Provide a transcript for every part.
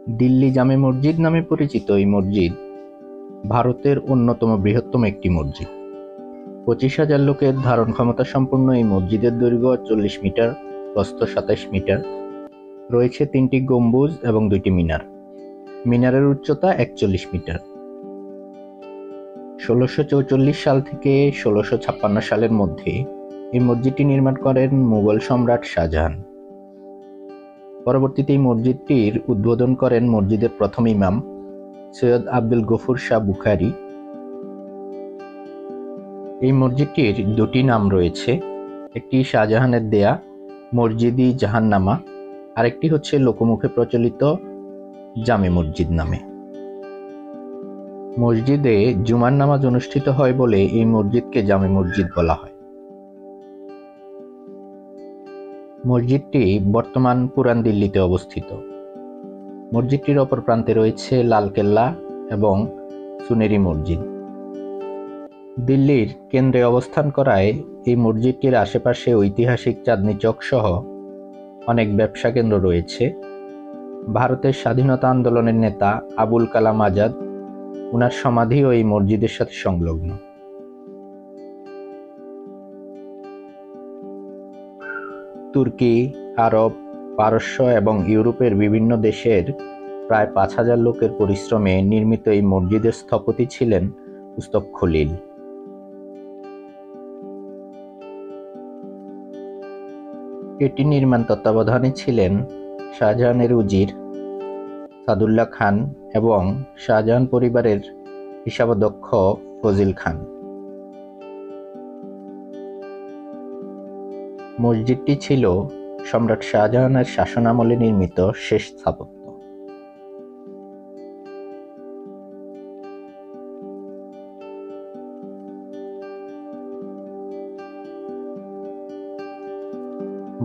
দিল্লি জামে মসজিদ নামে পরিচিত এই মসজিদ ভারতের অন্যতম বৃহত্তম একটি মসজিদ। 25,000 লোকের ধারণ ক্ষমতা সম্পন্ন এই মসজিদের দৈর্ঘ্য 40 মিটার, প্রস্থ 27 মিটার। রয়েছে 3টি গম্বুজ এবং 2টি মিনার। মিনারের উচ্চতা 41 মিটার। 1644 সাল থেকে 1656 সালের মধ্যে এই মসজিদটি নির্মাণ করেন মুঘল সম্রাট শাহজাহান। পরবর্তীতে এই মসজিদটির উদ্বোধন করেন মসজিদের প্রথম ইমাম সৈয়দ আব্দুল গফুর শাহ বুখারী। এই মসজিদটির দুটি নাম রয়েছে, একটি শাহজাহানের দেয়া মসজিদ-ই জাহান্নামা, আরেকটি হচ্ছে লোকমুখে প্রচলিত জামে মসজিদ নামে। মসজিদে জুমার নামাজ অনুষ্ঠিত হয় বলে এই মসজিদকে জামে মসজিদ বলা হয়। মসজিদটি বর্তমান পুরান দিল্লিতে অবস্থিত। মসজিদটির অপর প্রান্তে রয়েছে লালকেল্লা এবং সুনেরি মসজিদ। দিল্লির কেন্দ্রে অবস্থান করায় এই মসজিদটির আশেপাশে ঐতিহাসিক চাঁদনী চক সহ অনেক ব্যবসা কেন্দ্র রয়েছে। ভারতের স্বাধীনতা আন্দোলনের নেতা আবুল কালাম আজাদ, উনার সমাধিও এই মসজিদের সাথে সংলগ্ন। তুর্কি, আরব, পারস্য এবং ইউরোপের বিভিন্ন দেশের প্রায় 5,000 লোকের পরিশ্রমে নির্মিত এই মসজিদের স্থপতি ছিলেন উস্তাদ খলিল। এটি নির্মাণ তত্ত্বাবধানে ছিলেন শাহজাহানের উজির সাদুল্লাহ খান এবং শাহজাহান পরিবারের হিসাবদক্ষ ফজিল খান। মসজিদটি ছিল সম্রাট শাহজাহানের শাসনামলে নির্মিত শেষ স্থাপত্য।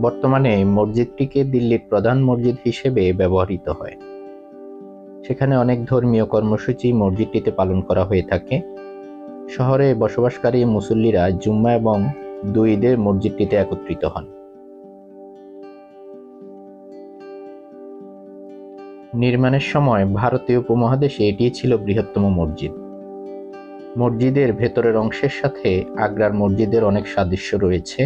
বর্তমানে মসজিদটিকে দিল্লির প্রধান মসজিদ হিসেবে ব্যবহৃত হয়। সেখানে অনেক ধর্মীয় কর্মসূচি মসজিদটিতে পালন করা হয়ে থাকে। শহরে বসবাসকারী মুসল্লিরা জুম্মা এবং 2 ঈদে মসজিদটিতে একত্রিত হন। নির্মাণের সময় ভারতীয় উপমহাদেশে এটি ছিল বৃহত্তম মসজিদ। মসজিদের ভেতরের অংশের সাথে আগ্রার মসজিদের অনেক সাদৃশ্য রয়েছে।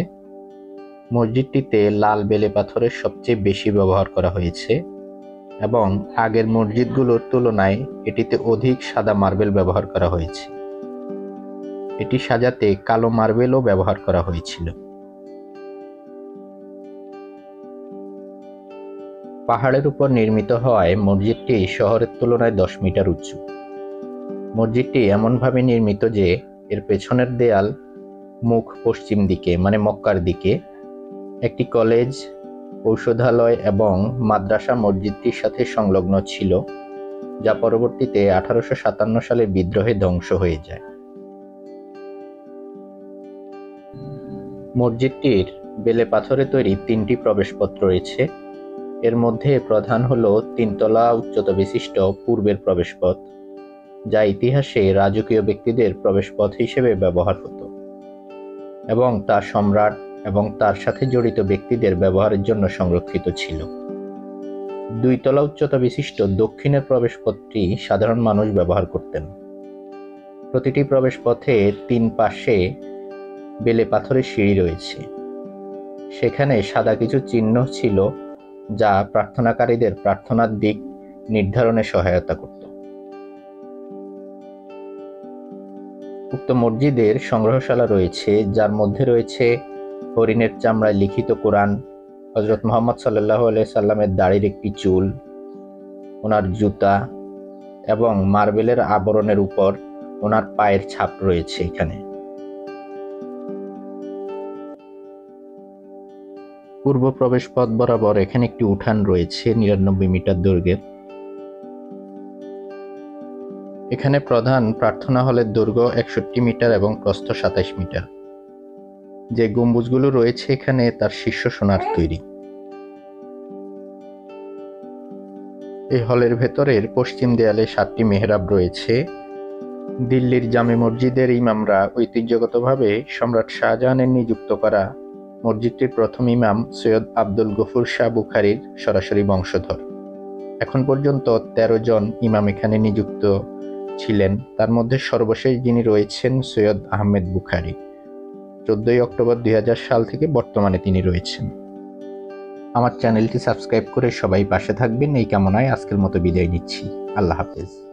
মসজিদটিতে লাল বেলে পাথরের সবচেয়ে বেশি ব্যবহার করা হয়েছে এবং আগের মসজিদগুলোর তুলনায় এটিতে অধিক সাদা মার্বেল ব্যবহার করা হয়েছে। এটি সাজাতে কালো মার্বেলও ব্যবহার করা হয়েছিল। পাহাড়ের উপর নির্মিত হওয়ায় মসজিদটি শহরের তুলনায় 10 মিটার উঁচু। মসজিদটি এমনভাবে নির্মিত যে এর পেছনের দেয়াল মুখ পশ্চিম দিকে, মানে মক্কার দিকে। একটি কলেজ, ঔষধালয় এবং মাদ্রাসা মসজিদটির সাথে সংলগ্ন ছিল, যা পরবর্তীতে 1857 সালে বিদ্রোহে ধ্বংস হয়ে যায়। মসজিদটির বেলে পাথরে তৈরি 3টি প্রবেশপথ রয়েছে। এর মধ্যে প্রধান হল 3 তলা উচ্চতা বিশিষ্ট পূর্বের প্রবেশপথ, যা ইতিহাসে রাজকীয় ব্যক্তিদের প্রবেশপথ হিসেবে ব্যবহার হতো এবং তা সম্রাট এবং তার সাথে জড়িত ব্যক্তিদের ব্যবহারের জন্য সংরক্ষিত ছিল। 2 তলা উচ্চতা বিশিষ্ট দক্ষিণের প্রবেশপথটি সাধারণ মানুষ ব্যবহার করতেন। প্রতিটি প্রবেশপথে 3 পাশে বেলে পাথরের সিঁড়ি রয়েছে। সেখানে সাদা কিছু চিহ্ন ছিল যা প্রার্থনাকারীদের প্রার্থনার দিক নির্ধারণে সহায়তা করত। উক্ত মসজিদের সংগ্রহশালা রয়েছে, যার মধ্যে রয়েছে হরিণের চামড়ায় লিখিত কোরআন, হযরত মুহাম্মদ সাল্লাল্লাহু আলাইহি সাল্লামের দাড়ির একটি চুল, ওনার জুতা এবং মার্বেলের আবরণের উপর ওনার পায়ের ছাপ রয়েছে এখানে। পূর্ব প্রবেশ পথ বরাবর এখানে একটি উঠান রয়েছে 99 মিটার দৈর্ঘ্যের। এখানে প্রধান প্রার্থনা হলের দৈর্ঘ্য 61 মিটার এবং প্রস্থ 27 মিটার। যে গম্বুজগুলো রয়েছে এখানে তার শীর্ষ সোনার তৈরি। এই হলের ভেতরের পশ্চিম দেয়ালে 7টি মেহরাব রয়েছে। দিল্লির জামে মসজিদের ইমামরা ঐতিহ্যগতভাবে সম্রাট শাহজাহানের নিযুক্ত করা মসজিদটির প্রথম ইমাম সৈয়দ আব্দুল গফুর শাহ বুখারীর সরাসরি বংশধর। এখন পর্যন্ত 13 জন ইমাম এখানে নিযুক্ত ছিলেন। তার মধ্যে সর্বশেষ যিনি রয়েছেন সৈয়দ আহমেদ বুখারী। 14 অক্টোবর 2000 সাল থেকে বর্তমানে তিনি রয়েছেন। আমার চ্যানেলটি সাবস্ক্রাইব করে সবাই পাশে থাকবেন এই কামনায় আজকের মতো বিদায় নিচ্ছি। আল্লাহ হাফেজ।